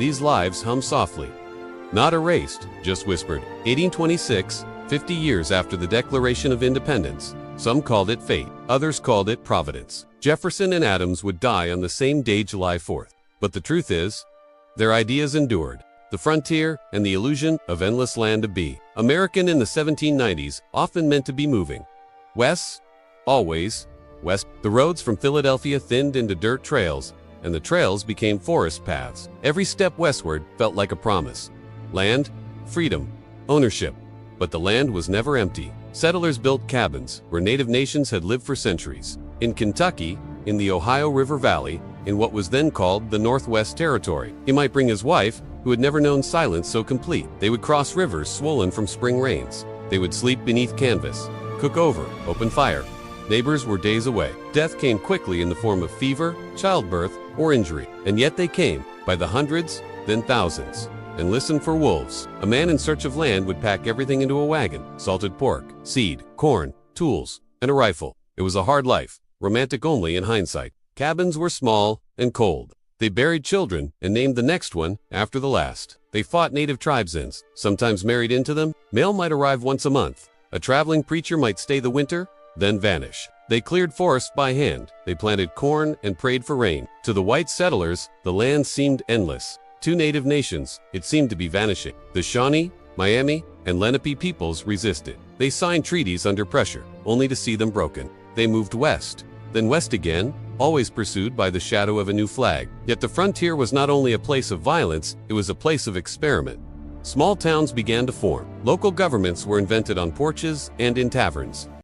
these lives hum softly. Not erased, just whispered. 1826, 50 years after the Declaration of Independence. Some called it fate, others called it providence. Jefferson and Adams would die on the same day, July 4th. But the truth is, their ideas endured. The frontier and the illusion of endless land to be. American in the 1790s often meant to be moving. West, always, west. The roads from Philadelphia thinned into dirt trails, and the trails became forest paths. Every step westward felt like a promise. Land, freedom, ownership. But the land was never empty. Settlers built cabins where native nations had lived for centuries. In Kentucky, in the Ohio River Valley, in what was then called the Northwest Territory. He might bring his wife, who had never known silence so complete. They would cross rivers swollen from spring rains. They would sleep beneath canvas, cook over open fire. Neighbors were days away. Death came quickly in the form of fever, childbirth, or injury. And yet they came, by the hundreds, then thousands. And listen for wolves. A man in search of land would pack everything into a wagon: salted pork, seed, corn, tools, and a rifle. It was a hard life, romantic only in hindsight. Cabins were small and cold. They buried children and named the next one after the last. They fought native tribesmen, sometimes married into them. Mail might arrive once a month. A traveling preacher might stay the winter, then vanish. They cleared forests by hand. They planted corn and prayed for rain. To the white settlers, the land seemed endless. Two native nations, it seemed to be vanishing. The Shawnee, Miami, and Lenape peoples resisted. They signed treaties under pressure, only to see them broken. They moved west, then west again, always pursued by the shadow of a new flag. Yet the frontier was not only a place of violence, it was a place of experiment. Small towns began to form. Local governments were invented on porches and in taverns.